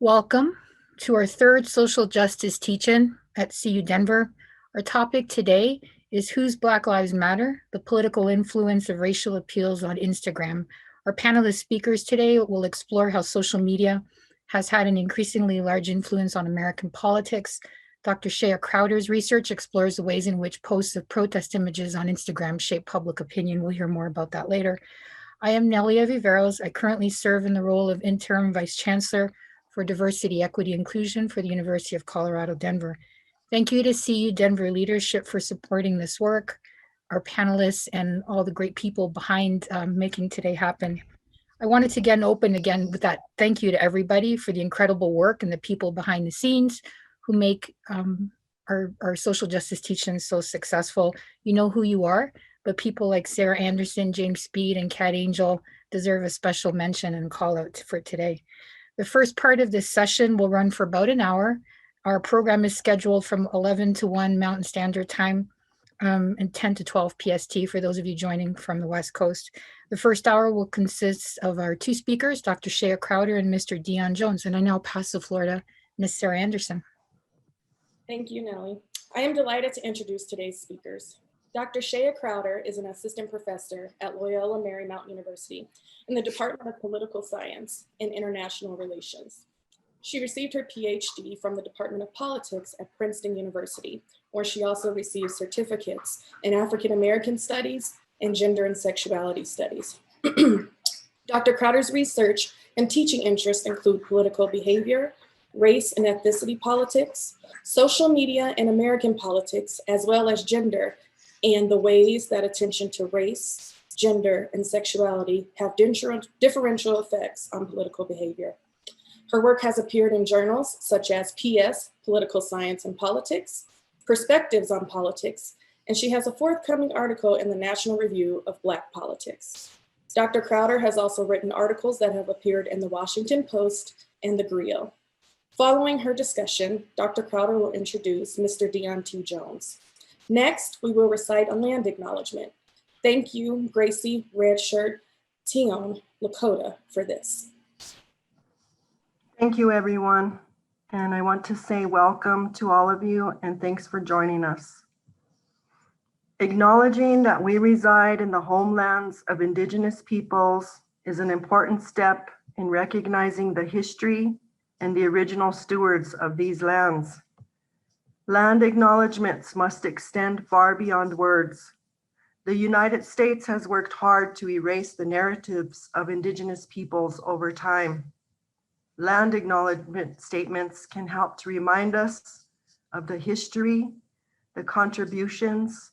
Welcome to our third social justice teach-in at CU Denver. Our topic today is Whose Black Lives Matter? The Political Influence of Racial Appeals on Instagram. Our panelist speakers today will explore how social media has had an increasingly large influence on American politics. Dr. Shea Crowder's research explores the ways in which posts of protest images on Instagram shape public opinion. We'll hear more about that later. I am Nelia Viveros. I currently serve in the role of Interim Vice Chancellor for Diversity, Equity, Inclusion for the University of Colorado, Denver. Thank you to CU Denver leadership for supporting this work, our panelists, and all the great people behind making today happen. I wanted to open with that thank you to everybody for the incredible work and the people behind the scenes who make our social justice teachings so successful. You know who you are, but people like Sarah Anderson, James Speed, and Kat Angel deserve a special mention and call out for today. The first part of this session will run for about an hour. Our program is scheduled from 11 to 1 Mountain Standard Time and 10 to 12 PST for those of you joining from the West Coast. The first hour will consist of our two speakers, Dr. Shea Crowder and Mr. Dion Jones. And I now pass the floor to Ms. Sarah Anderson. Thank you, Nellie. I am delighted to introduce today's speakers. Dr. Shea Crowder is an assistant professor at Loyola Marymount University in the Department of Political Science and International Relations. She received her PhD from the Department of Politics at Princeton University, where she also received certificates in African American Studies and Gender and Sexuality Studies. Dr. Crowder's research and teaching interests include political behavior, race and ethnicity politics, social media and American politics, as well as gender, and the ways that attention to race, gender, and sexuality have differential effects on political behavior. Her work has appeared in journals such as PS, Political Science and Politics, Perspectives on Politics, and she has a forthcoming article in the National Review of Black Politics. Dr. Crowder has also written articles that have appeared in the Washington Post and the Griot. Following her discussion, Dr. Crowder will introduce Mr. Dion T. Jones. Next, we will recite a land acknowledgement. Thank you, Gracie Redshirt Tion Lakota, for this. Thank you, everyone. And I want to say welcome to all of you and thanks for joining us. Acknowledging that we reside in the homelands of Indigenous peoples is an important step in recognizing the history and the original stewards of these lands. Land acknowledgements must extend far beyond words. The United States has worked hard to erase the narratives of Indigenous peoples over time. Land acknowledgement statements can help to remind us of the history, the contributions,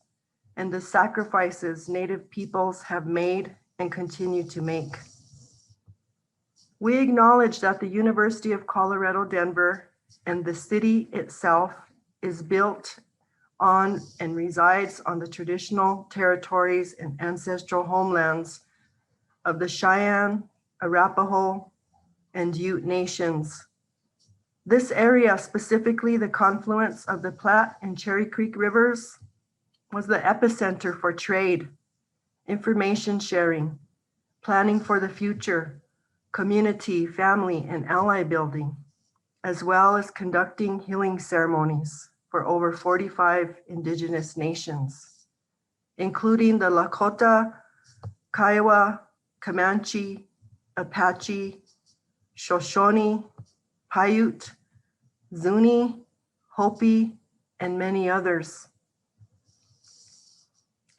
and the sacrifices Native peoples have made and continue to make. We acknowledge that the University of Colorado, Denver, and the city itself is built on and resides on the traditional territories and ancestral homelands of the Cheyenne, Arapaho, and Ute nations. This area, specifically the confluence of the Platte and Cherry Creek rivers, was the epicenter for trade, information sharing, planning for the future, community, family, and ally building, as well as conducting healing ceremonies for over 45 Indigenous nations, including the Lakota, Kiowa, Comanche, Apache, Shoshone, Paiute, Zuni, Hopi, and many others.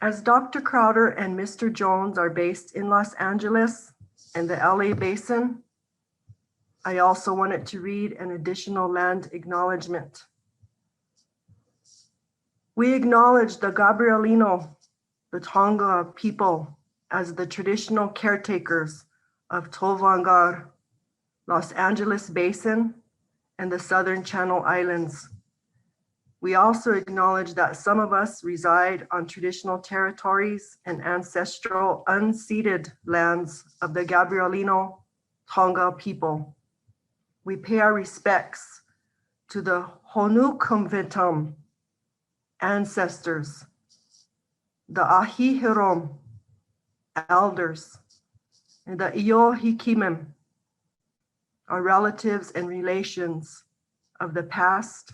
As Dr. Crowder and Mr. Jones are based in Los Angeles and the LA Basin, I also wanted to read an additional land acknowledgement. We acknowledge the Gabrielino, the Tonga people, as the traditional caretakers of Tolvangar, Los Angeles Basin, and the Southern Channel Islands. We also acknowledge that some of us reside on traditional territories and ancestral unceded lands of the Gabrielino Tonga people. We pay our respects to the Honukumvitum ancestors, the Ahihirom elders, and the Iohikimim our relatives and relations of the past,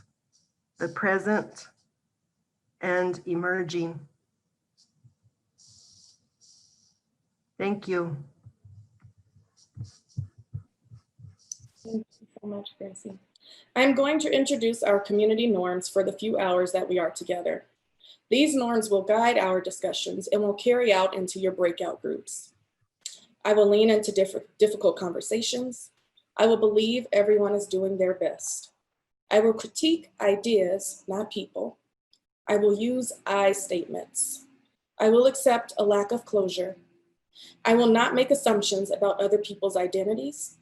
the present, and emerging. Thank you. Thank you so much, Gracie. I'm going to introduce our community norms for the few hours that we are together. These norms will guide our discussions and will carry out into your breakout groups. I will lean into difficult conversations. I will believe everyone is doing their best. I will critique ideas, not people. I will use I statements. I will accept a lack of closure. I will not make assumptions about other people's identities.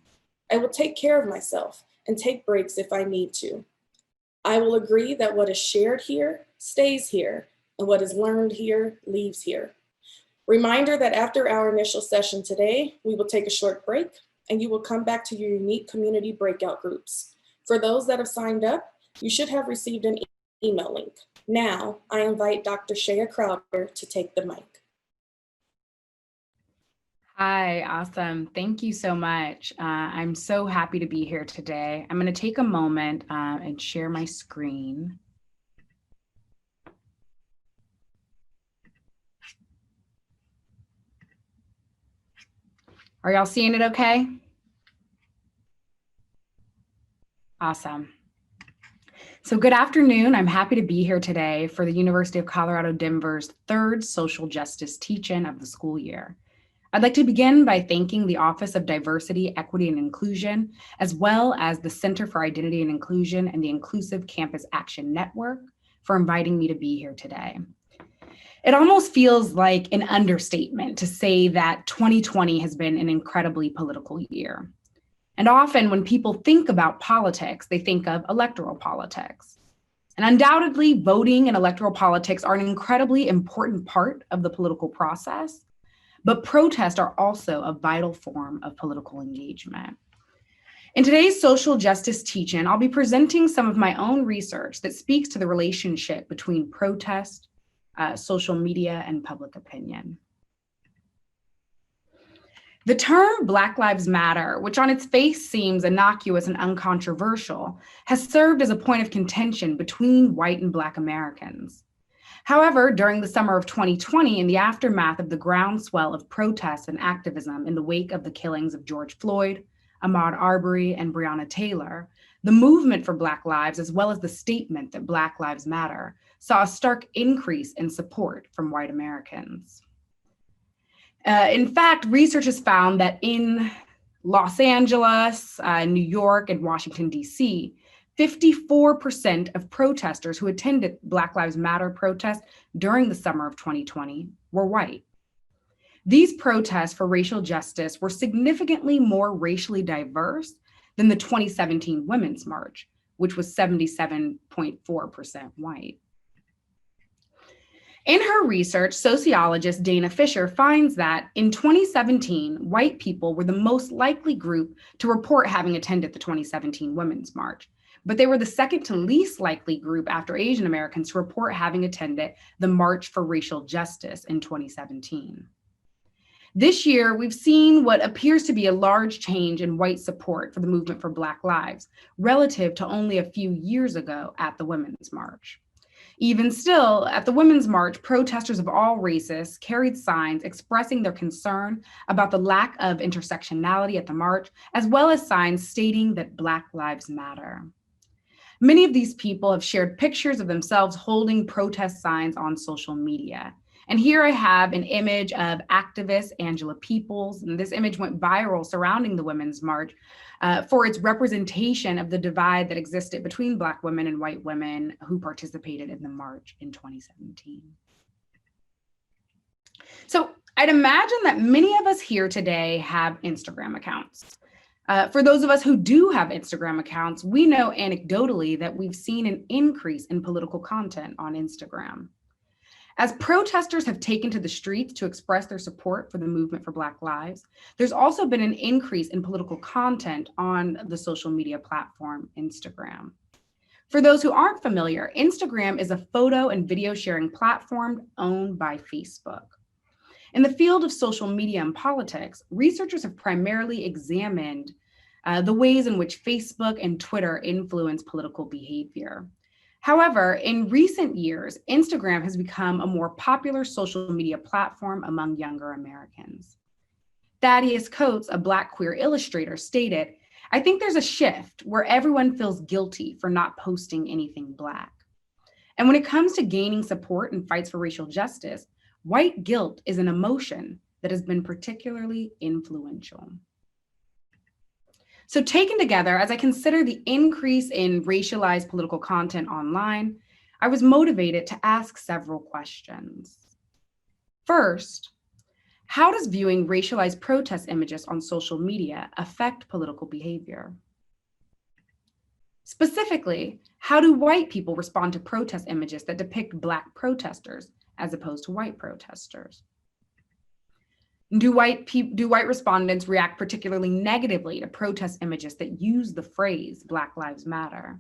I will take care of myself and take breaks if I need to. I will agree that what is shared here stays here, and what is learned here leaves here. Reminder that after our initial session today, we will take a short break and you will come back to your unique community breakout groups. For those that have signed up, you should have received an email link. Now, I invite Dr. Shea Crowder to take the mic. Hi, awesome. Thank you so much. I'm so happy to be here today. I'm going to take a moment and share my screen. Are y'all seeing it okay? Awesome. So good afternoon. I'm happy to be here today for the University of Colorado Denver's third social justice teach-in of the school year. I'd like to begin by thanking the Office of Diversity, Equity, and Inclusion, as well as the Center for Identity and Inclusion and the Inclusive Campus Action Network for inviting me to be here today. It almost feels like an understatement to say that 2020 has been an incredibly political year. And often when people think about politics, they think of electoral politics. And undoubtedly, voting and electoral politics are an incredibly important part of the political process. But protests are also a vital form of political engagement. In today's social justice teach-in, I'll be presenting some of my own research that speaks to the relationship between protest, social media, and public opinion. The term Black Lives Matter, which on its face seems innocuous and uncontroversial, has served as a point of contention between white and Black Americans. However, during the summer of 2020, in the aftermath of the groundswell of protests and activism in the wake of the killings of George Floyd, Ahmaud Arbery, and Breonna Taylor, the movement for Black lives, as well as the statement that Black Lives Matter, saw a stark increase in support from white Americans. In fact, research has found that in Los Angeles, New York, and Washington, D.C., 54% of protesters who attended Black Lives Matter protests during the summer of 2020 were white. These protests for racial justice were significantly more racially diverse than the 2017 Women's March, which was 77.4% white. In her research, sociologist Dana Fisher finds that in 2017, white people were the most likely group to report having attended the 2017 Women's March, but they were the second to least likely group after Asian Americans to report having attended the March for Racial Justice in 2017. This year, we've seen what appears to be a large change in white support for the movement for Black lives relative to only a few years ago at the Women's March. Even still, at the Women's March, protesters of all races carried signs expressing their concern about the lack of intersectionality at the march, as well as signs stating that Black Lives Matter. Many of these people have shared pictures of themselves holding protest signs on social media. And here I have an image of activist Angela Peoples, and this image went viral surrounding the Women's March for its representation of the divide that existed between Black women and white women who participated in the march in 2017. So I'd imagine that many of us here today have Instagram accounts. For those of us who do have Instagram accounts, we know anecdotally that we've seen an increase in political content on Instagram. As protesters have taken to the streets to express their support for the movement for Black lives, there's also been an increase in political content on the social media platform Instagram. For those who aren't familiar, Instagram is a photo and video sharing platform owned by Facebook. In the field of social media and politics, researchers have primarily examined the ways in which Facebook and Twitter influence political behavior. However, in recent years, Instagram has become a more popular social media platform among younger Americans. Thaddeus Coates, a Black queer illustrator, stated, "I think there's a shift where everyone feels guilty for not posting anything Black. And when it comes to gaining support in fights for racial justice, white guilt is an emotion that has been particularly influential." So taken together, as I consider the increase in racialized political content online, I was motivated to ask several questions. First, how does viewing racialized protest images on social media affect political behavior? Specifically, how do white people respond to protest images that depict Black protesters as opposed to white protesters? Do white respondents react particularly negatively to protest images that use the phrase Black Lives Matter?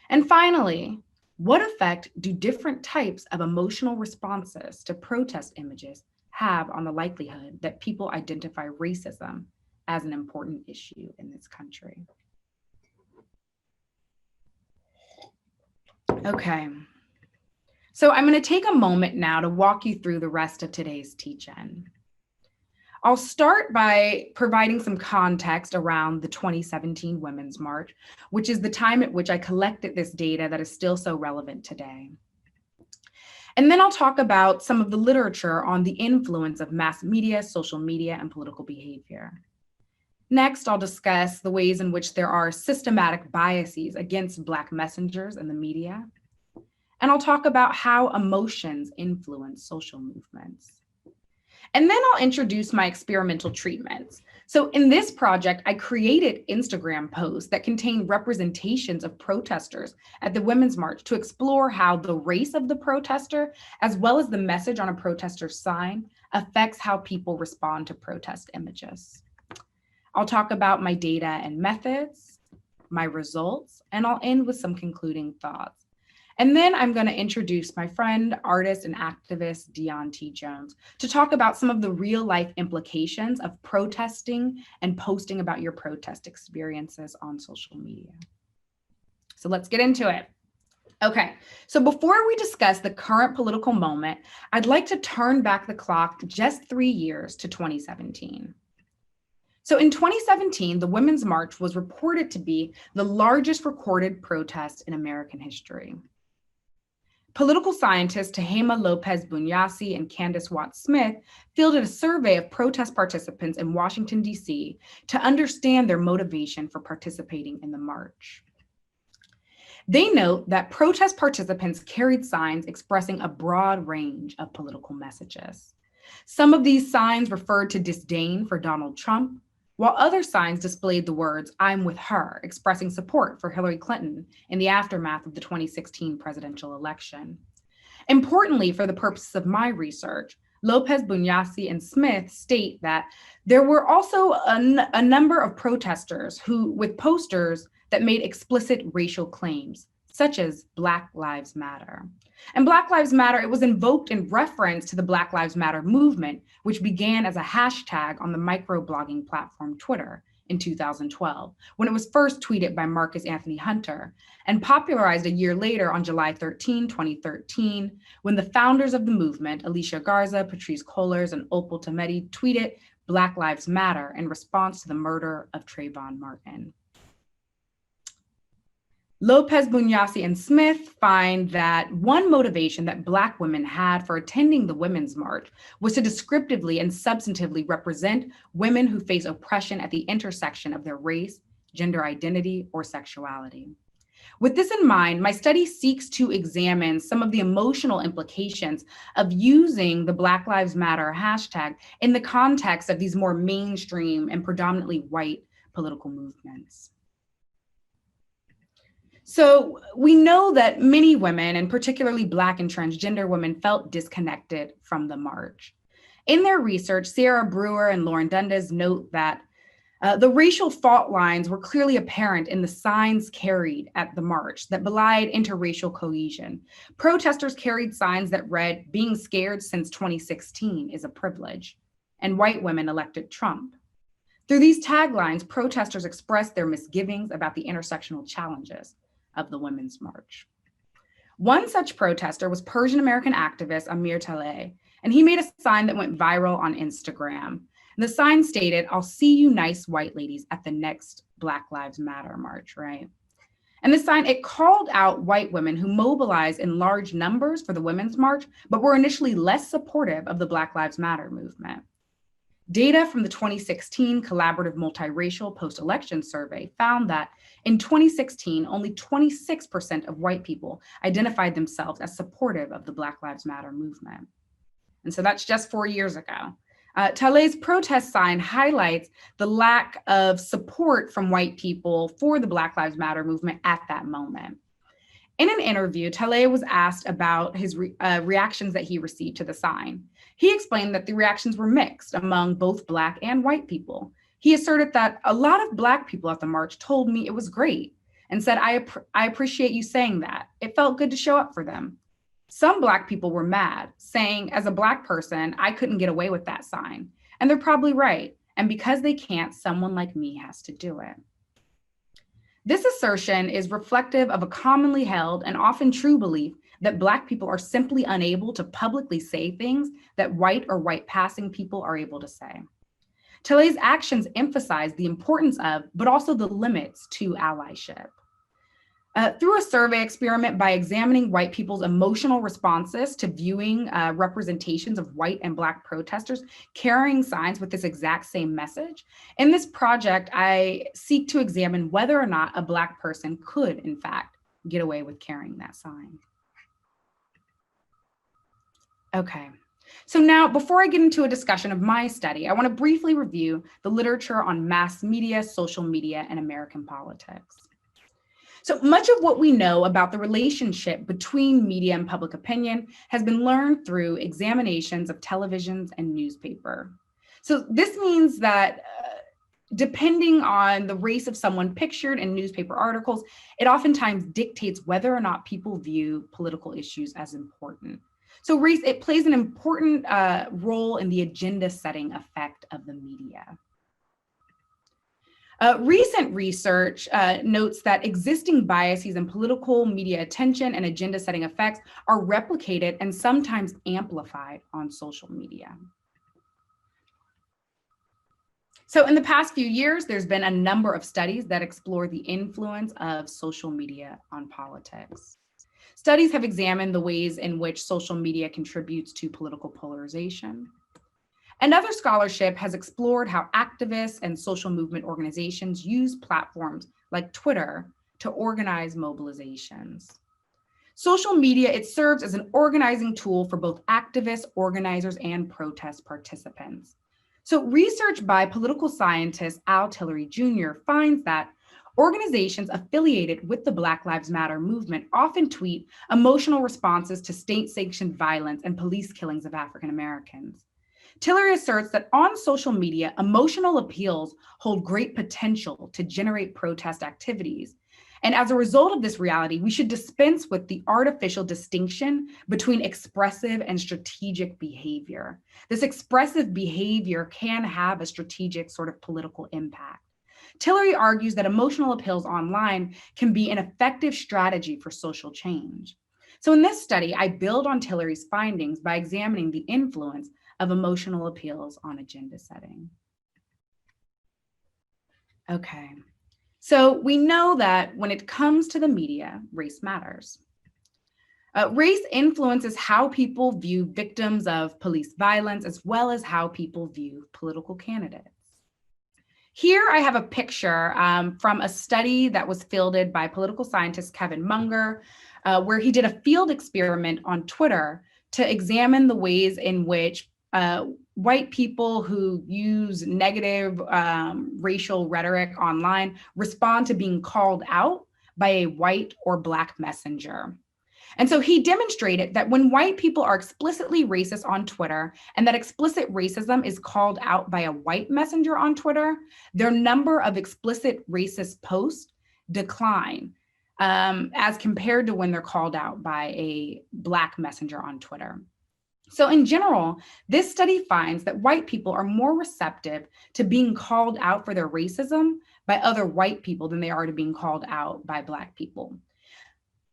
And finally, what effect do different types of emotional responses to protest images have on the likelihood that people identify racism as an important issue in this country? Okay, so I'm going to take a moment now to walk you through the rest of today's teach-in. I'll start by providing some context around the 2017 Women's March, which is the time at which I collected this data that is still so relevant today. And then I'll talk about some of the literature on the influence of mass media, social media, and political behavior. Next, I'll discuss the ways in which there are systematic biases against Black messengers in the media. And I'll talk about how emotions influence social movements. And then I'll introduce my experimental treatments. So in this project, I created Instagram posts that contain representations of protesters at the Women's March to explore how the race of the protester, as well as the message on a protester's sign, affects how people respond to protest images. I'll talk about my data and methods, my results, and I'll end with some concluding thoughts. And then I'm going to introduce my friend, artist, and activist, Dion T. Jones, to talk about some of the real life implications of protesting and posting about your protest experiences on social media. So let's get into it. Okay, so before we discuss the current political moment, I'd like to turn back the clock just 3 years to 2017. So in 2017, the Women's March was reported to be the largest recorded protest in American history. Political scientists Tehama Lopez Bunyasi and Candace Watts-Smith fielded a survey of protest participants in Washington, D.C. to understand their motivation for participating in the march. They note that protest participants carried signs expressing a broad range of political messages. Some of these signs referred to disdain for Donald Trump, while other signs displayed the words, "I'm with her," expressing support for Hillary Clinton in the aftermath of the 2016 presidential election. Importantly, for the purposes of my research, Lopez, Bunyasi, and Smith state that there were also a number of protesters with posters that made explicit racial claims, such as Black Lives Matter. And Black Lives Matter, it was invoked in reference to the Black Lives Matter movement, which began as a hashtag on the microblogging platform Twitter in 2012, when it was first tweeted by Marcus Anthony Hunter, and popularized a year later on July 13, 2013, when the founders of the movement, Alicia Garza, Patrisse Cullors, and Opal Tometi, tweeted Black Lives Matter in response to the murder of Trayvon Martin. Lopez, Bunyasi, and Smith find that one motivation that Black women had for attending the Women's March was to descriptively and substantively represent women who face oppression at the intersection of their race, gender identity, or sexuality. With this in mind, my study seeks to examine some of the emotional implications of using the Black Lives Matter hashtag in the context of these more mainstream and predominantly white political movements. So we know that many women, and particularly Black and transgender women, felt disconnected from the march. In their research, Sierra Brewer and Lauren Dundas note that the racial fault lines were clearly apparent in the signs carried at the march that belied interracial cohesion. Protesters carried signs that read, "Being scared since 2016 is a privilege," and white women elected Trump. Through these taglines, protesters expressed their misgivings about the intersectional challenges of the Women's March. One such protester was Persian American activist Amir Talay, and he made a sign that went viral on Instagram. And the sign stated, "I'll see you nice white ladies at the next Black Lives Matter march," right? And the sign, it called out white women who mobilized in large numbers for the Women's March, but were initially less supportive of the Black Lives Matter movement. Data from the 2016 Collaborative Multiracial Post-Election Survey found that in 2016, only 26% of white people identified themselves as supportive of the Black Lives Matter movement. And so that's just 4 years ago. Talay's protest sign highlights the lack of support from white people for the Black Lives Matter movement at that moment. In an interview, Talay was asked about his reactions that he received to the sign. He explained that the reactions were mixed among both Black and white people. He asserted that a lot of Black people at the march told me it was great and said, I appreciate you saying that. It felt good to show up for them. Some Black people were mad, saying, as a Black person, I couldn't get away with that sign. And they're probably right. And because they can't, someone like me has to do it. This assertion is reflective of a commonly held and often true belief that Black people are simply unable to publicly say things that white or white passing people are able to say. Talay's actions emphasize the importance of, but also the limits to allyship. Through a survey experiment by examining white people's emotional responses to viewing representations of white and Black protesters carrying signs with this exact same message, in this project, I seek to examine whether or not a Black person could, in fact, get away with carrying that sign. Okay, so now before I get into a discussion of my study, I want to briefly review the literature on mass media, social media, and American politics. So much of what we know about the relationship between media and public opinion has been learned through examinations of televisions and newspaper. So this means that depending on the race of someone pictured in newspaper articles, it oftentimes dictates whether or not people view political issues as important. So race, it plays an important role in the agenda setting effect of the media. Recent research notes that existing biases in political media attention and agenda setting effects are replicated and sometimes amplified on social media. So in the past few years, there's been a number of studies that explore the influence of social media on politics. Studies have examined the ways in which social media contributes to political polarization. And other scholarship has explored how activists and social movement organizations use platforms like Twitter to organize mobilizations. Social media, it serves as an organizing tool for both activists, organizers, and protest participants. So research by political scientist Al Tillery Jr. finds that organizations affiliated with the Black Lives Matter movement often tweet emotional responses to state-sanctioned violence and police killings of African Americans. Tillery asserts that on social media, emotional appeals hold great potential to generate protest activities. And as a result of this reality, we should dispense with the artificial distinction between expressive and strategic behavior. This expressive behavior can have a strategic sort of political impact. Tillery argues that emotional appeals online can be an effective strategy for social change. So in this study, I build on Tillery's findings by examining the influence of emotional appeals on agenda setting. Okay, so we know that when it comes to the media, race matters. Race influences how people view victims of police violence, as well as how people view political candidates. Here I have a picture from a study that was fielded by political scientist Kevin Munger, where he did a field experiment on Twitter to examine the ways in which white people who use negative racial rhetoric online respond to being called out by a white or Black messenger. And so he demonstrated that when white people are explicitly racist on Twitter and that explicit racism is called out by a white messenger on Twitter, their number of explicit racist posts decline as compared to when they're called out by a Black messenger on Twitter. So in general, this study finds that white people are more receptive to being called out for their racism by other white people than they are to being called out by Black people.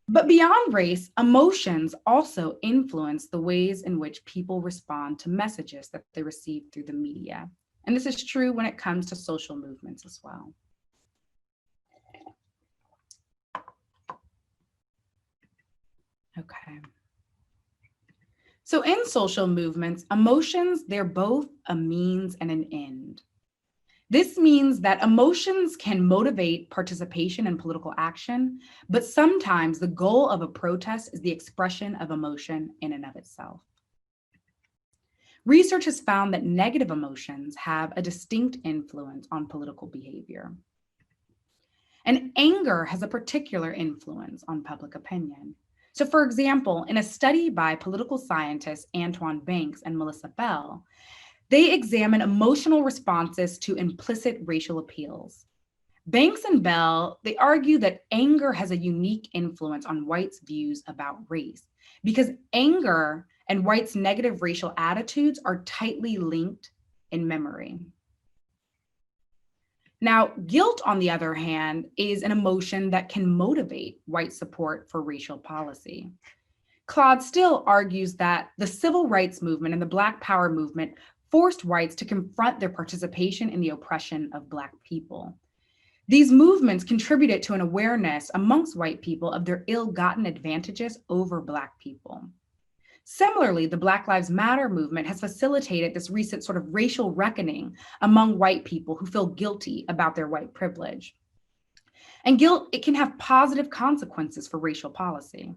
But beyond race, emotions also influence the ways in which people respond to messages that they receive through the media. And this is true when it comes to social movements as well. Okay. So in social movements, emotions, they're both a means and an end. This means that emotions can motivate participation in political action, but sometimes the goal of a protest is the expression of emotion in and of itself. Research has found that negative emotions have a distinct influence on political behavior. And anger has a particular influence on public opinion. So for example, in a study by political scientists Antoine Banks and Melissa Bell, they examine emotional responses to implicit racial appeals. Banks and Bell, they argue that anger has a unique influence on whites' views about race because anger and whites' negative racial attitudes are tightly linked in memory. Now, guilt, on the other hand, is an emotion that can motivate white support for racial policy. Claude Still argues that the civil rights movement and the Black Power movement forced whites to confront their participation in the oppression of Black people. These movements contributed to an awareness amongst white people of their ill-gotten advantages over Black people. Similarly, the Black Lives Matter movement has facilitated this recent sort of racial reckoning among white people who feel guilty about their white privilege. And guilt, it can have positive consequences for racial policy.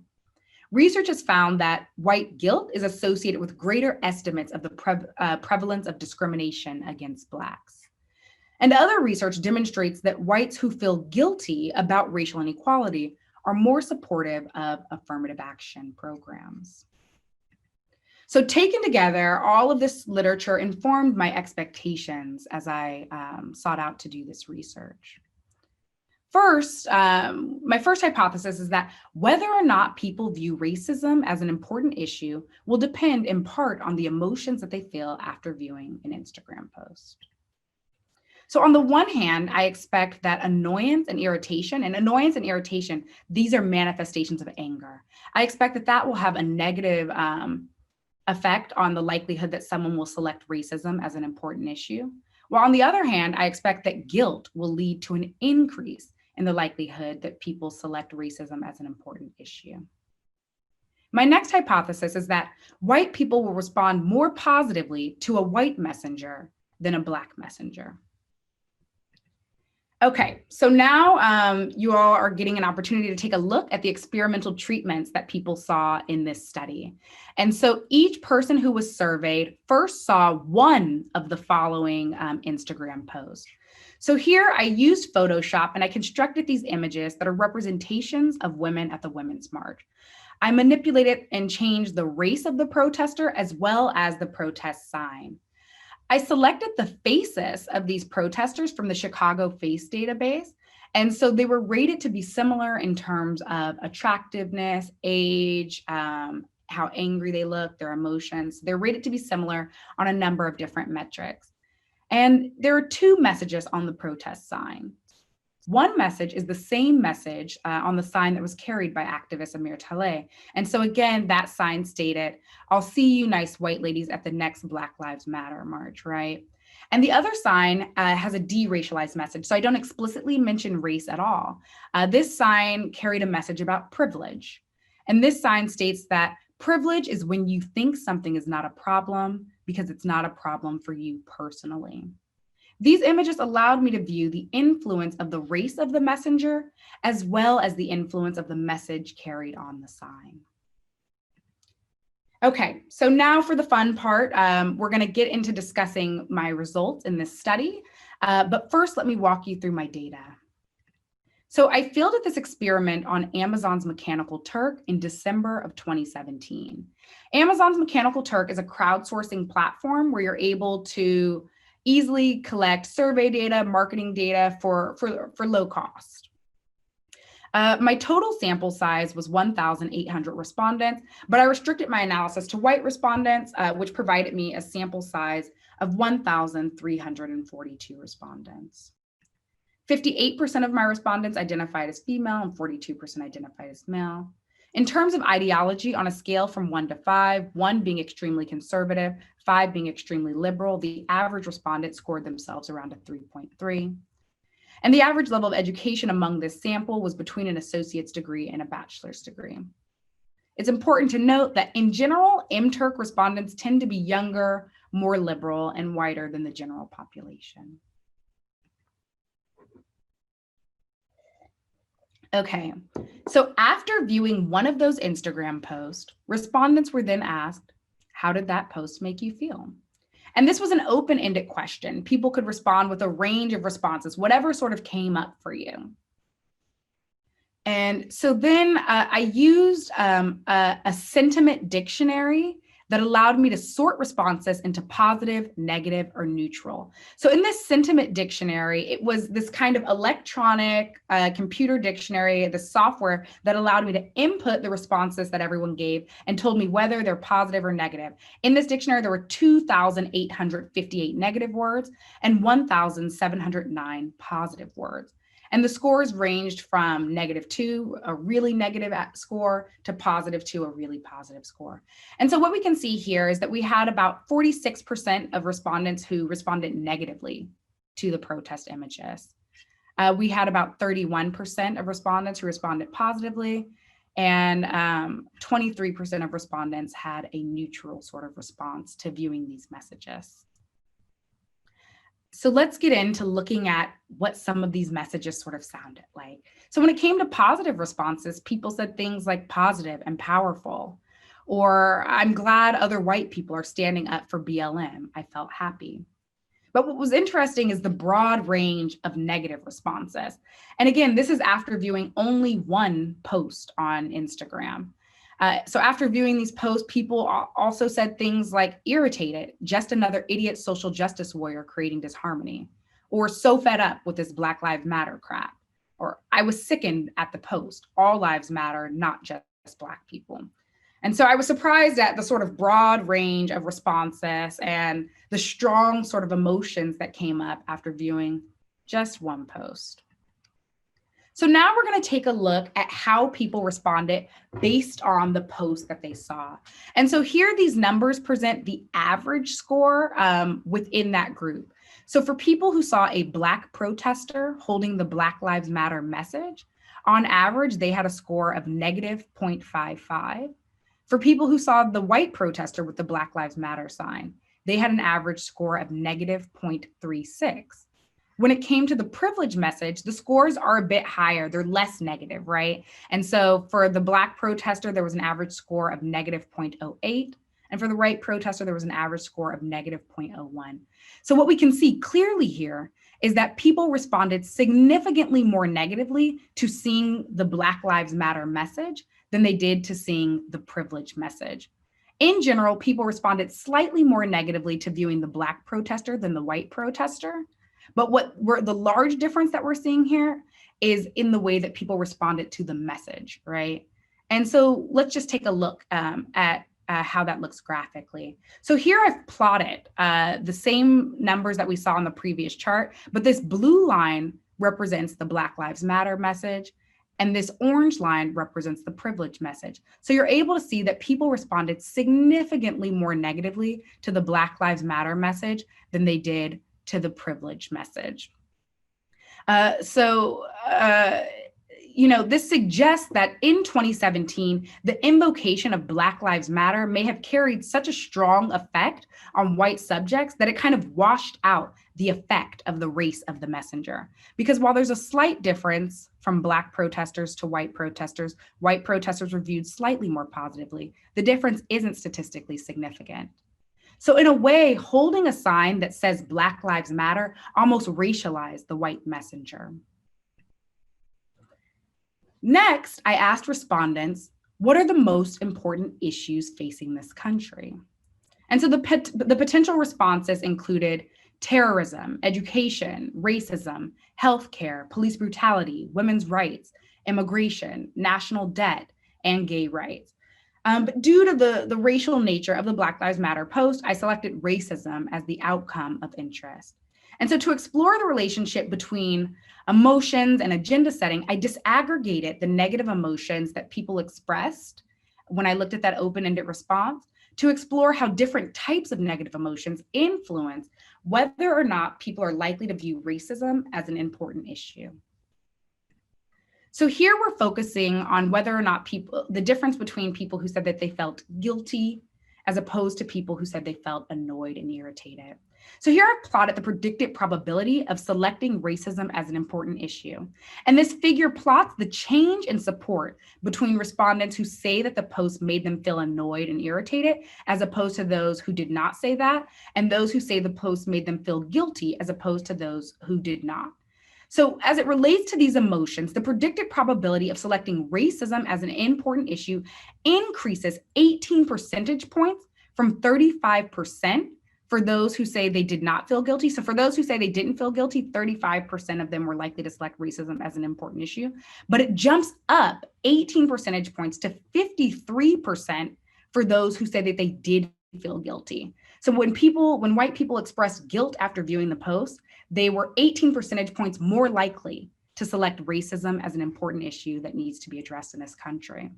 Research has found that white guilt is associated with greater estimates of the prevalence of discrimination against Blacks. And other research demonstrates that whites who feel guilty about racial inequality are more supportive of affirmative action programs. So taken together, all of this literature informed my expectations as I sought out to do this research. First, my first hypothesis is that whether or not people view racism as an important issue will depend in part on the emotions that they feel after viewing an Instagram post. So on the one hand, I expect that annoyance and irritation, these are manifestations of anger. I expect that that will have a negative effect on the likelihood that someone will select racism as an important issue. While on the other hand, I expect that guilt will lead to an increase in the likelihood that people select racism as an important issue. My next hypothesis is that white people will respond more positively to a white messenger than a Black messenger. Okay, so now you all are getting an opportunity to take a look at the experimental treatments that people saw in this study. And so each person who was surveyed first saw one of the following Instagram posts. So here I used Photoshop and I constructed these images that are representations of women at the Women's March. I manipulated and changed the race of the protester as well as the protest sign. I selected the faces of these protesters from the Chicago Face database. And so they were rated to be similar in terms of attractiveness, age, how angry they look, their emotions. They're rated to be similar on a number of different metrics. And there are two messages on the protest sign. One message is the same message on the sign that was carried by activist Amir Taleh. And so again, that sign stated, "I'll see you nice white ladies at the next Black Lives Matter march," right? And the other sign has a deracialized message. So I don't explicitly mention race at all. This sign carried a message about privilege. And this sign states that privilege is when you think something is not a problem because it's not a problem for you personally. These images allowed me to view the influence of the race of the messenger, as well as the influence of the message carried on the sign. Okay, so now for the fun part, we're gonna get into discussing my results in this study. But first, let me walk you through my data. So I fielded this experiment on Amazon's Mechanical Turk in December of 2017. Amazon's Mechanical Turk is a crowdsourcing platform where you're able to easily collect survey data, marketing data for low cost. My total sample size was 1,800 respondents, but I restricted my analysis to white respondents, which provided me a sample size of 1,342 respondents. 58% of my respondents identified as female and 42% identified as male. In terms of ideology, on a scale from 1 to 5, 1 being extremely conservative, 5 being extremely liberal, the average respondent scored themselves around a 3.3. And the average level of education among this sample was between an associate's degree and a bachelor's degree. It's important to note that in general, MTurk respondents tend to be younger, more liberal, and whiter than the general population. Okay, so after viewing one of those Instagram posts, respondents were then asked, how did that post make you feel? And this was an open-ended question. People could respond with a range of responses, whatever sort of came up for you. And so then I used a sentiment dictionary that allowed me to sort responses into positive, negative, or neutral. So in this sentiment dictionary, it was this kind of electronic computer dictionary, the software that allowed me to input the responses that everyone gave and told me whether they're positive or negative. In this dictionary, there were 2,858 negative words and 1,709 positive words. And the scores ranged from -2, a really negative score, to +2, a really positive score. And so what we can see here is that we had about 46% of respondents who responded negatively to the protest images. We had about 31% of respondents who responded positively, and 23% of respondents had a neutral sort of response to viewing these messages. So let's get into looking at what some of these messages sort of sounded like. So when it came to positive responses, people said things like positive and powerful, or I'm glad other white people are standing up for BLM. I felt happy. But what was interesting is the broad range of negative responses. And again, this is after viewing only one post on Instagram. So after viewing these posts, people also said things like irritated, just another idiot social justice warrior creating disharmony, or so fed up with this Black Lives Matter crap, or I was sickened at the post, all lives matter, not just Black people. And so I was surprised at the sort of broad range of responses and the strong sort of emotions that came up after viewing just one post. So now we're going to take a look at how people responded based on the post that they saw. And so here these numbers present the average score within that group. So for people who saw a Black protester holding the Black Lives Matter message, on average, they had a score of -0.55. For people who saw the white protester with the Black Lives Matter sign, they had an average score of -0.36. When it came to the privilege message, the scores are a bit higher. They're less negative, right? And so for the Black protester, there was an average score of -0.08. And for the white protester, there was an average score of -0.01. So what we can see clearly here is that people responded significantly more negatively to seeing the Black Lives Matter message than they did to seeing the privilege message. In general, people responded slightly more negatively to viewing the Black protester than the white protester. But the large difference that we're seeing here is in the way that people responded to the message, right? And so let's just take a look at how that looks graphically. So here I've plotted the same numbers that we saw in the previous chart, but this blue line represents the Black Lives Matter message, and this orange line represents the privilege message. So you're able to see that people responded significantly more negatively to the Black Lives Matter message than they did to the privilege message. This suggests that in 2017, the invocation of Black Lives Matter may have carried such a strong effect on white subjects that it kind of washed out the effect of the race of the messenger. Because while there's a slight difference from Black protesters to white protesters were viewed slightly more positively. The difference isn't statistically significant. So in a way, holding a sign that says Black Lives Matter almost racialized the white messenger. Next, I asked respondents, what are the most important issues facing this country? And so the potential responses included terrorism, education, racism, healthcare, police brutality, women's rights, immigration, national debt, and gay rights. But due to the racial nature of the Black Lives Matter post, I selected racism as the outcome of interest. And so to explore the relationship between emotions and agenda setting, I disaggregated the negative emotions that people expressed when I looked at that open-ended response to explore how different types of negative emotions influence whether or not people are likely to view racism as an important issue. So here we're focusing on whether or not the difference between people who said that they felt guilty as opposed to people who said they felt annoyed and irritated. So here I've plotted the predicted probability of selecting racism as an important issue. And this figure plots the change in support between respondents who say that the post made them feel annoyed and irritated, as opposed to those who did not say that, and those who say the post made them feel guilty, as opposed to those who did not. So as it relates to these emotions, the predicted probability of selecting racism as an important issue increases 18 percentage points from 35% for those who say they did not feel guilty. So for those who say they didn't feel guilty, 35% of them were likely to select racism as an important issue. But it jumps up 18 percentage points to 53% for those who say that they did feel guilty. So when white people expressed guilt after viewing the post, they were 18 percentage points more likely to select racism as an important issue that needs to be addressed in this country.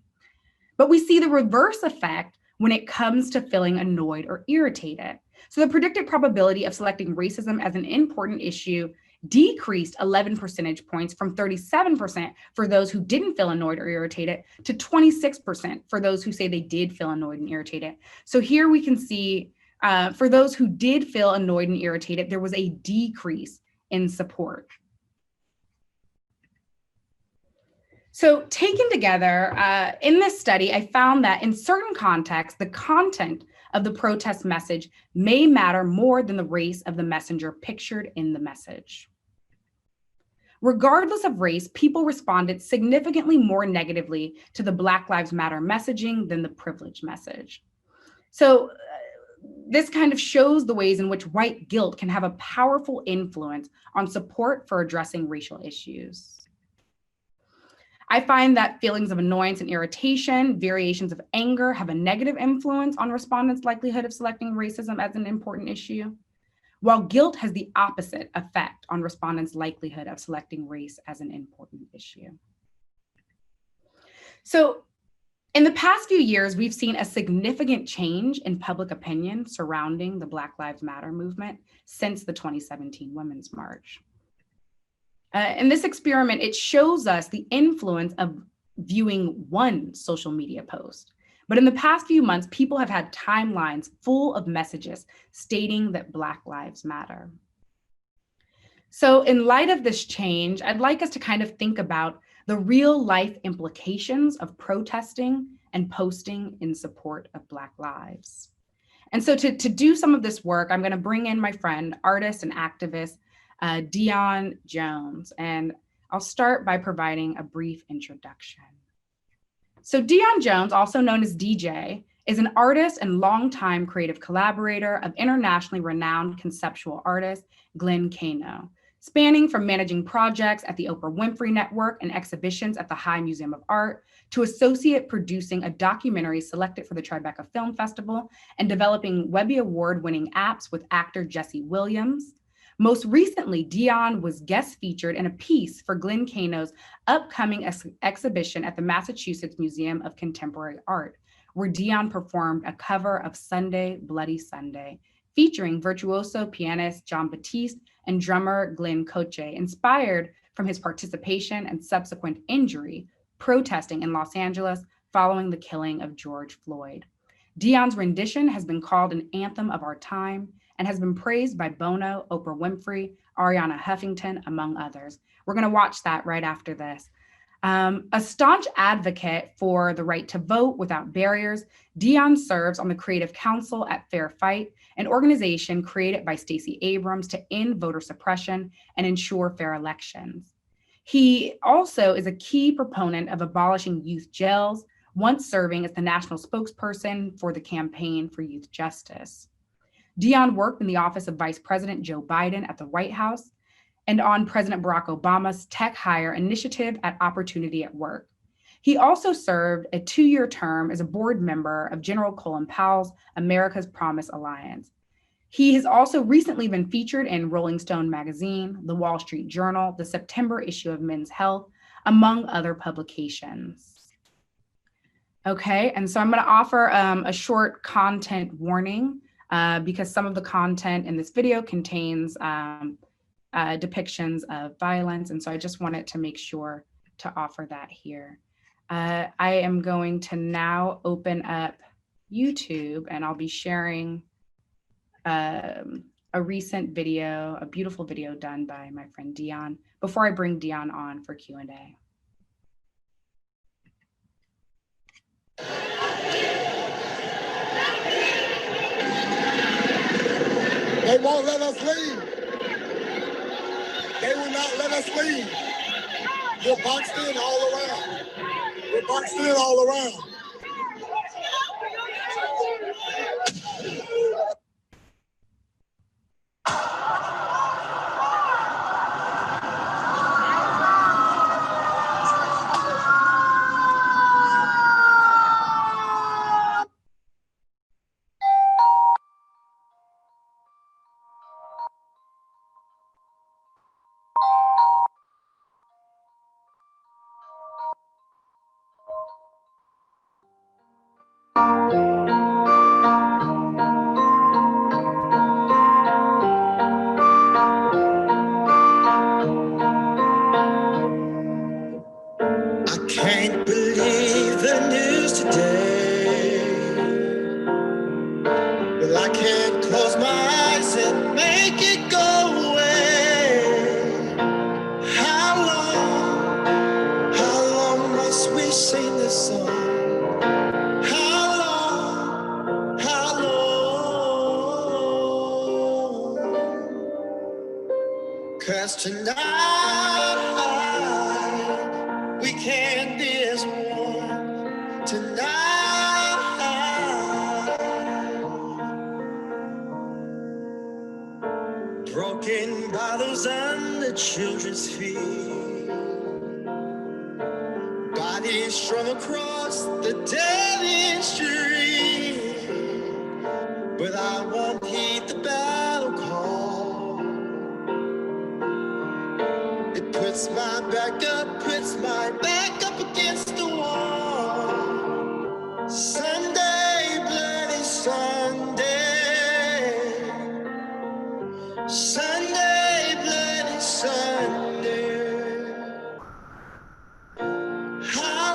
But we see the reverse effect when it comes to feeling annoyed or irritated. So the predicted probability of selecting racism as an important issue decreased 11 percentage points from 37% for those who didn't feel annoyed or irritated to 26% for those who say they did feel annoyed and irritated. So here we can see for those who did feel annoyed and irritated, there was a decrease in support. So taken together, in this study, I found that in certain contexts, the content of the protest message may matter more than the race of the messenger pictured in the message. Regardless of race, people responded significantly more negatively to the Black Lives Matter messaging than the privilege message. So this kind of shows the ways in which white guilt can have a powerful influence on support for addressing racial issues. I find that feelings of annoyance and irritation, variations of anger have a negative influence on respondents' likelihood of selecting racism as an important issue, while guilt has the opposite effect on respondents' likelihood of selecting race as an important issue. So in the past few years, we've seen a significant change in public opinion surrounding the Black Lives Matter movement since the 2017 Women's March. In this experiment, it shows us the influence of viewing one social media post. But in the past few months, people have had timelines full of messages stating that Black Lives Matter. So in light of this change, I'd like us to kind of think about the real life implications of protesting and posting in support of Black lives. And so to do some of this work, I'm going to bring in my friend, artist and activist, Dion Jones, and I'll start by providing a brief introduction. So Dion Jones, also known as DJ, is an artist and longtime creative collaborator of internationally renowned conceptual artist Glenn Kano, spanning from managing projects at the Oprah Winfrey Network and exhibitions at the High Museum of Art to associate producing a documentary selected for the Tribeca Film Festival and developing Webby Award-winning apps with actor Jesse Williams. Most recently, Dion was guest featured in a piece for Glenn Kano's upcoming exhibition at the Massachusetts Museum of Contemporary Art, where Dion performed a cover of Sunday, Bloody Sunday, featuring virtuoso pianist John Batiste and drummer Glenn Coche, inspired from his participation and subsequent injury protesting in Los Angeles following the killing of George Floyd. Dion's rendition has been called an anthem of our time and has been praised by Bono, Oprah Winfrey, Ariana Huffington, among others. We're going to watch that right after this. A staunch advocate for the right to vote without barriers, Dion serves on the Creative Council at Fair Fight, an organization created by Stacey Abrams to end voter suppression and ensure fair elections. He also is a key proponent of abolishing youth jails, once serving as the national spokesperson for the Campaign for Youth Justice. Dion worked in the office of Vice President Joe Biden at the White House and on President Barack Obama's Tech Hire initiative at Opportunity at Work. He also served a 2-year term as a board member of General Colin Powell's America's Promise Alliance. He has also recently been featured in Rolling Stone magazine, The Wall Street Journal, the September issue of Men's Health, among other publications. Okay, and so I'm going to offer a short content warning because some of the content in this video contains depictions of violence, and so I just wanted to make sure to offer that here. I am going to now open up YouTube, and I'll be sharing a recent video, a beautiful video done by my friend Dion, before I bring Dion on for Q&A. They won't let us leave. They will not let us leave. We're boxed in all around. We're boxed in all around. Can't believe the news today. Well, I can't close my eyes and make it go away. How long must we sing this song? How long? 'Cause tonight we can't be as one tonight. Broken bottles under children's feet, bodies strung across the dead-end street. But I won't heed the battle call. It puts my back up against the wall. Sunday, bloody Sunday. Sunday, bloody Sunday. How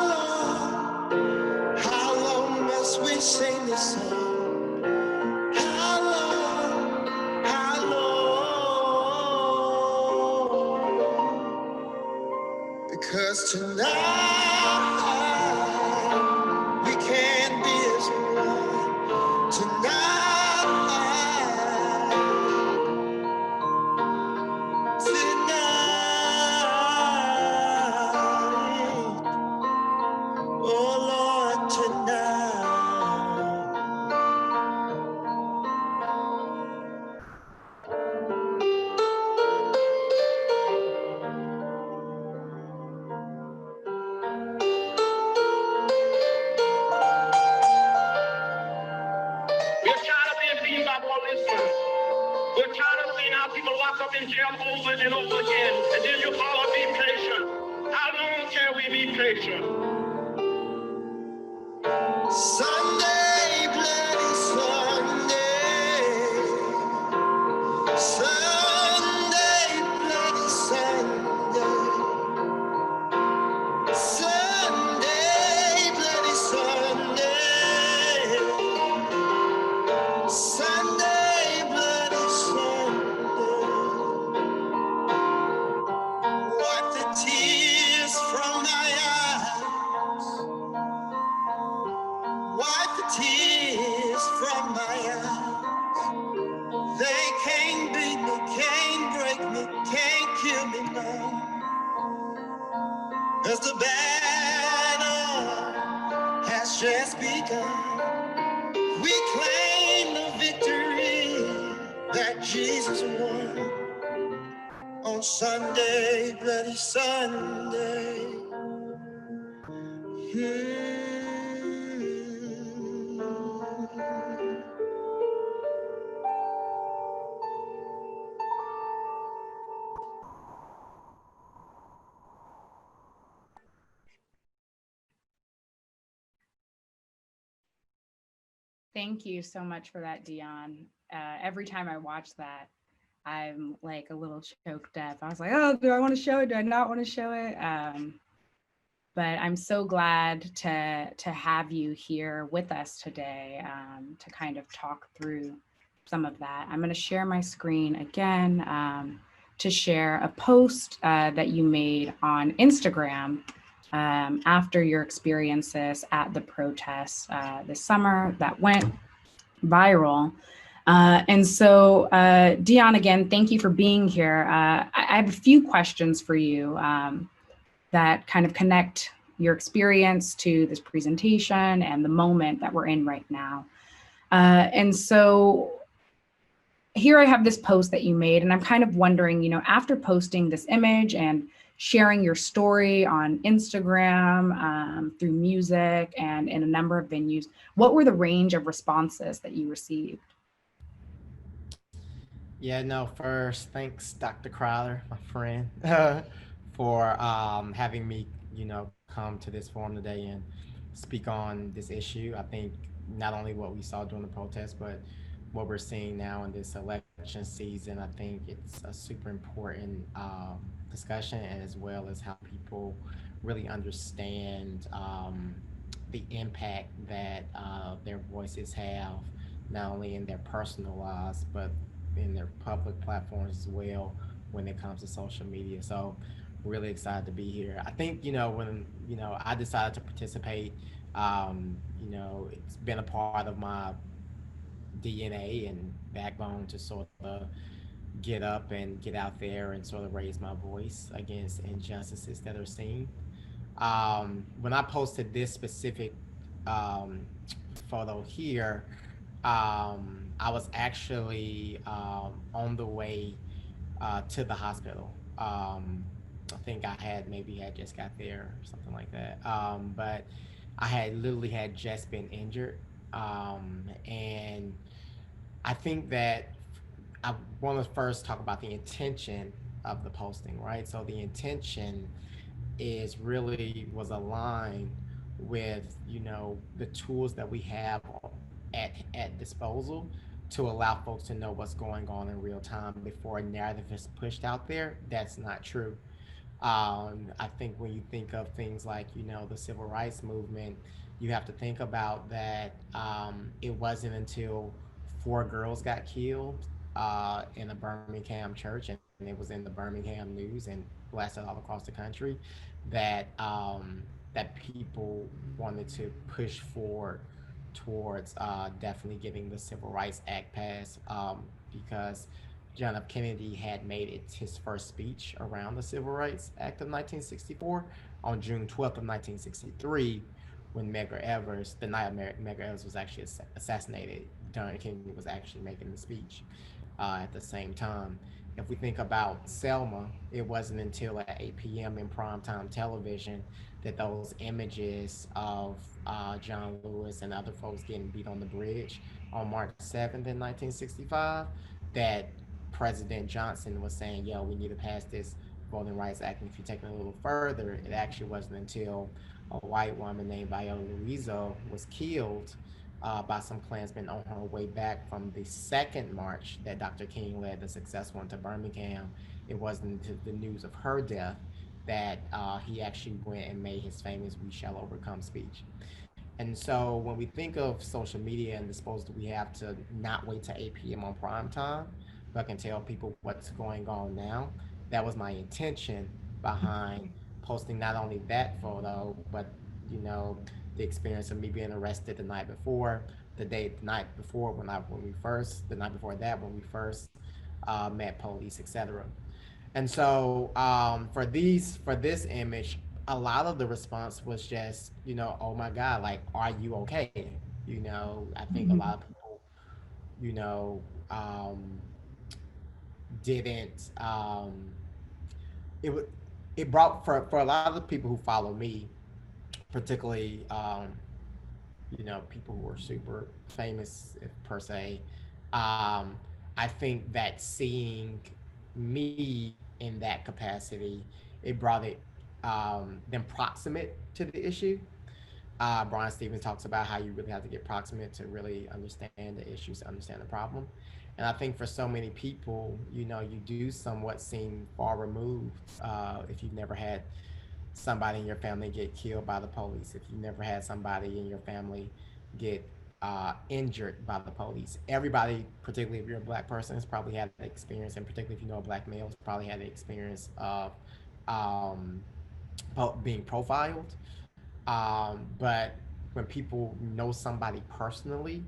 long must we sing this song? How long? Because tonight we can't be as one. Tonight. We're tired of seeing our people locked up in jail over and over again. And then you call us be patient. How long can we be patient? Sunday, bloody Sunday. Sunday, bloody Sunday. Sunday, bloody Sunday. Sunday, bloody Sunday. Wipe the tears from my eyes. Wipe the tears from my eyes. They can't beat me, can't break me, can't kill me now. 'Cause the battle has just begun. We claim the victory that Jesus won on on Sunday, bloody Sunday. Thank you so much for that, Dion. Every time I watch that, I'm like a little choked up. I was like, oh, do I want to show it? Do I not want to show it? But I'm so glad to have you here with us today to kind of talk through some of that. I'm going to share my screen again to share a post that you made on Instagram after your experiences at the protests this summer that went viral. And so, Dion, again, thank you for being here. I have a few questions for you that kind of connect your experience to this presentation and the moment that we're in right now. And so here I have this post that you made, and I'm kind of wondering, after posting this image and sharing your story on Instagram through music and in a number of venues, what were the range of responses that you received? Yeah, no, first, thanks, Dr. Crowder, my friend, for having me, come to this forum today and speak on this issue. I think not only what we saw during the protest, but what we're seeing now in this election season. I think it's a super important discussion, as well as how people really understand the impact that their voices have, not only in their personal lives, but in their public platforms as well when it comes to social media. So really excited to be here. I think, when, I decided to participate, it's been a part of my DNA and backbone to sort of get up and get out there and sort of raise my voice against injustices that are seen. When I posted this specific um, photo here, I was actually on the way to the hospital. I think I had maybe had just got there or something like that. But I had literally had just been injured, and I think that I want to first talk about the intention of the posting, right? So the intention is really was aligned with the tools that we have at disposal to allow folks to know what's going on in real time before a narrative is pushed out there that's not true. I think when you think of things like, the civil rights movement, you have to think about that it wasn't until four girls got killed in a Birmingham church, and it was in the Birmingham news and blasted all across the country, that that people wanted to push forward towards definitely getting the Civil Rights Act passed, because John F. Kennedy had made it his first speech around the Civil Rights Act of 1964 on June 12th of 1963, when Medgar Evers, the night of Medgar Evers was actually assassinated. John F. Kennedy was actually making the speech at the same time. If we think about Selma, it wasn't until at 8 p.m. in primetime television that those images of John Lewis and other folks getting beat on the bridge on March 7th in 1965, that President Johnson was saying, yo, we need to pass this Voting Rights Act. And if you take it a little further, it actually wasn't until a white woman named Viola Liuzzo was killed by some Klansmen on her way back from the second march that Dr. King led, the successful one to Birmingham. It wasn't until the news of her death that he actually went and made his famous "We Shall Overcome" speech. And so when we think of social media and the disposal we have to not wait till 8 p.m. on prime time, but can tell people what's going on now, that was my intention behind posting not only that photo, but you know, the experience of me being arrested the night before, the night before the night before that when we first met police, etc. And so for this image, a lot of the response was just, oh my God, like, are you okay? I think a lot of people, you know, um, didn't it would it brought for a lot of the people who follow me, particularly people who are super famous per se. Um, I think that seeing me in that capacity, it brought them proximate to the issue. Brian Stevens talks about how you really have to get proximate to really understand the issues, to understand the problem. And I think for so many people, you do somewhat seem far removed if you've never had somebody in your family get killed by the police, if you never had somebody in your family get injured by the police. Everybody, particularly if you're a black person, has probably had the experience, and particularly if you know a black male, has probably had the experience of um, being profiled. But when people know somebody personally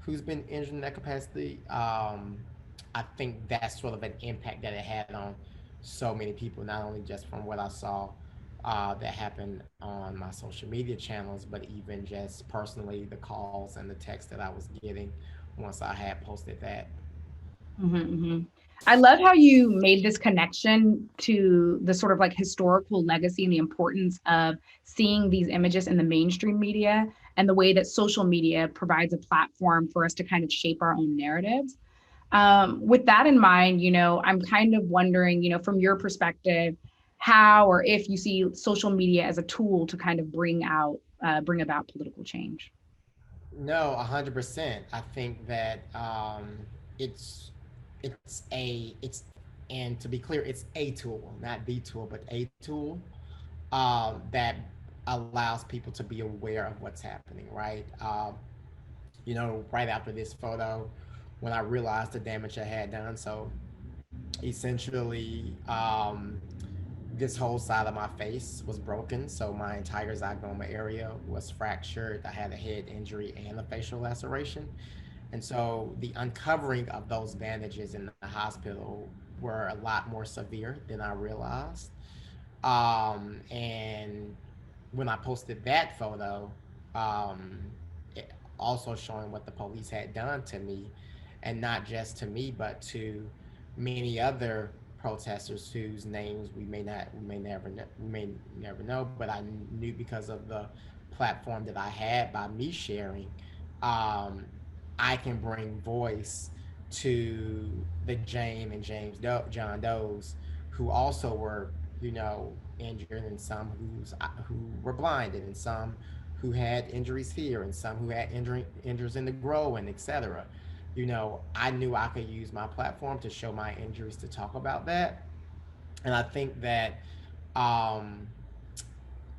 who's been injured in that capacity, I think that's sort of an impact that it had on so many people, not only just from what I saw that happened on my social media channels, but even just personally the calls and the texts that I was getting once I had posted that. Mm-hmm. I love how you made this connection to the sort of like historical legacy and the importance of seeing these images in the mainstream media and the way that social media provides a platform for us to kind of shape our own narratives. With that in mind, I'm kind of wondering, from your perspective, how or if you see social media as a tool to kind of bring about political change. No, 100%. I think that it's it's and to be clear, it's a tool, not the tool, but a tool that allows people to be aware of what's happening. Right. Right after this photo, when I realized the damage I had done, so essentially, this whole side of my face was broken, so my entire zygoma area was fractured. I had a head injury and a facial laceration. And so the uncovering of those bandages in the hospital were a lot more severe than I realized. And when I posted that photo, um, it also showing what the police had done to me, and not just to me, but to many other protesters whose names we may never know, but I knew because of the platform that I had by me sharing. Um, I can bring voice to the Jane and John Does who also were, injured, and some who were blinded, and some who had injuries here, and some who had injuries in the groin, etc. I knew I could use my platform to show my injuries to talk about that, and um,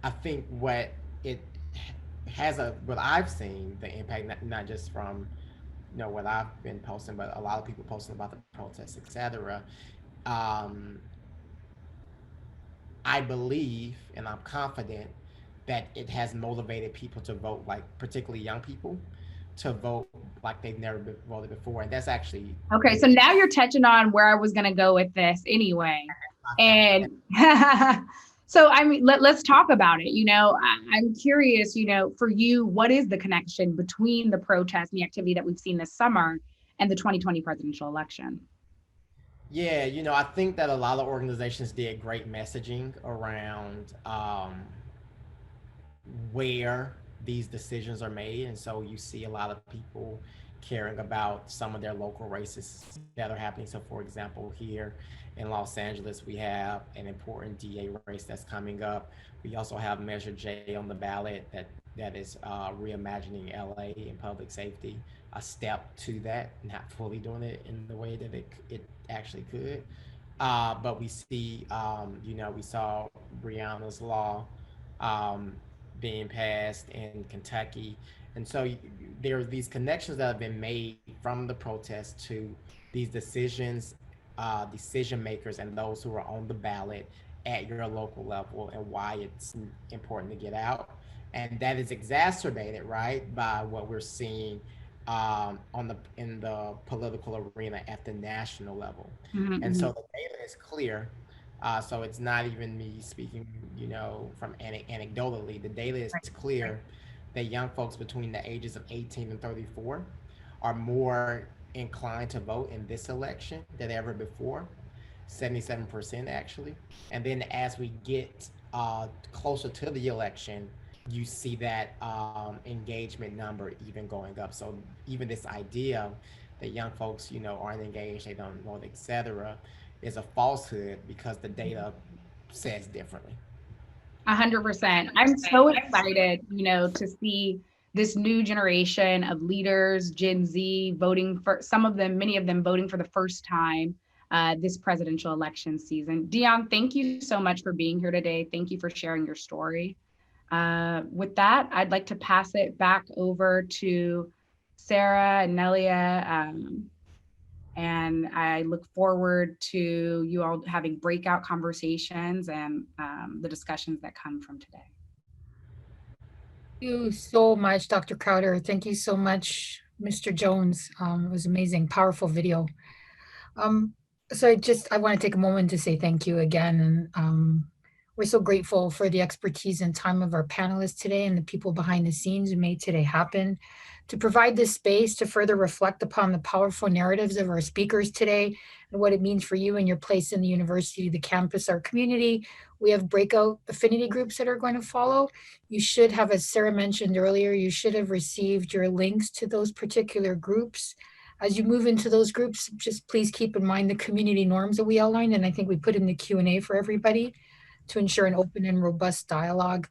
I think it what I've seen the impact, not just from what I've been posting, but a lot of people posting about the protests, etc. Um, I believe and I'm confident that it has motivated people to vote, like particularly young people, to vote like they've never voted before, and that's actually Okay, so really now you're touching on where I was going to go with this anyway. And so, I mean, let's talk about it. I'm curious, for you, what is the connection between the protests and the activity that we've seen this summer and the 2020 presidential election? yeah. I think that a lot of organizations did great messaging around where these decisions are made. And so you see a lot of people caring about some of their local races that are happening. So, for example, here in Los Angeles, we have an important DA race that's coming up. We also have Measure J on the ballot that is reimagining LA and public safety, a step to that, not fully doing it in the way that it actually could. But we see, we saw Breonna's law um, being passed in Kentucky. And so there are these connections that have been made from the protest to these decision makers, and those who are on the ballot at your local level, and why it's important to get out. And that is exacerbated, right, by what we're seeing in the political arena at the national level. And so Mm-hmm. the data is clear. So it's not even me speaking, from anecdotally. The data is clear that young folks between the ages of 18 and 34 are more inclined to vote in this election than ever before. 77% actually. And then as we get closer to the election, you see that engagement number even going up. So even this idea that young folks, aren't engaged, they don't vote, etc., is a falsehood because the data says differently. 100%. I'm so excited, to see this new generation of leaders, Gen Z, voting for many of them voting for the first time this presidential election season. Dion, thank you so much for being here today. Thank you for sharing your story. With that, I'd like to pass it back over to Sarah and Nelia. And I look forward to you all having breakout conversations and the discussions that come from today. Thank you so much, Dr. Crowder. Thank you so much, Mr. Jones. It was amazing, powerful video. So I want to take a moment to say thank you again. And we're so grateful for the expertise and time of our panelists today and the people behind the scenes who made today happen. To provide this space to further reflect upon the powerful narratives of our speakers today and what it means for you and your place in the university, the campus, our community. We have breakout affinity groups that are going to follow. You should have, as Sarah mentioned earlier, you should have received your links to those particular groups. As you move into those groups, just please keep in mind the community norms that we outlined, and I think we put in the Q&A for everybody to ensure an open and robust dialogue.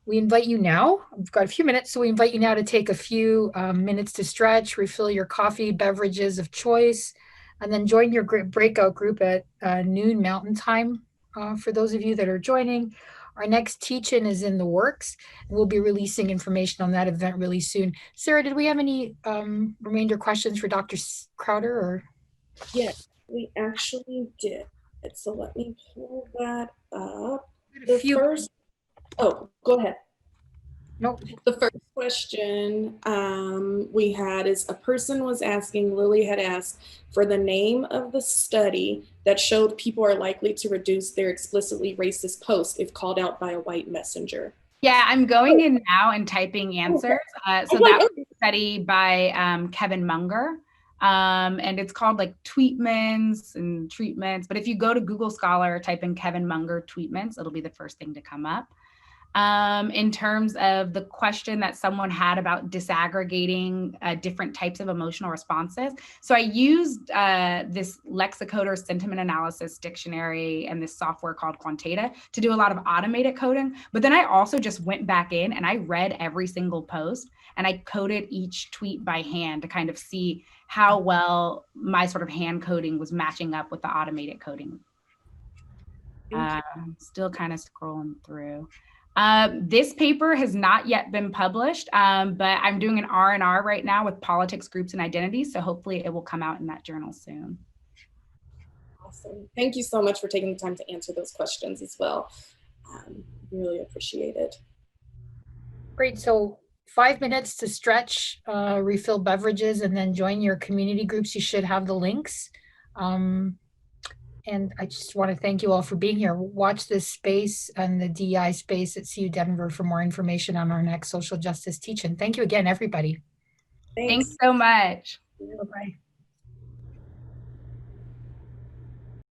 We invite you now, we've got a few minutes, so we invite you now to take a few minutes to stretch, refill your coffee, beverages of choice, and then join your breakout group at noon Mountain Time. For those of you that are joining, our next teach-in is in the works. We'll be releasing information on that event really soon. Sarah, did we have any remainder questions for Dr. Crowder? Or? Yes, we actually did. So let me pull that up. Go ahead. Nope. The first question we had is a person was asking, Lily had asked for the name of the study that showed people are likely to reduce their explicitly racist posts if called out by a white messenger. Yeah, I'm going in now and typing answers. So that was a study by Kevin Munger. And it's called like tweetments and treatments. But if you go to Google Scholar, type in Kevin Munger tweetments, it'll be the first thing to come up. In terms of the question that someone had about disaggregating different types of emotional responses. So I used this Lexicoder sentiment analysis dictionary and this software called Quantata to do a lot of automated coding. But then I also just went back in and I read every single post and I coded each tweet by hand to kind of see how well my sort of hand coding was matching up with the automated coding. Still kind of scrolling through. This paper has not yet been published, but I'm doing an R&R right now with politics, groups, and identities. So hopefully it will come out in that journal soon. Awesome. Thank you so much for taking the time to answer those questions as well. Really appreciate it. Great. So 5 minutes to stretch, refill beverages, and then join your community groups. You should have the links. And I just want to thank you all for being here. Watch this space and the DEI space at CU Denver for more information on our next social justice teach-in. Thank you again, everybody. Thanks so much. Bye-bye.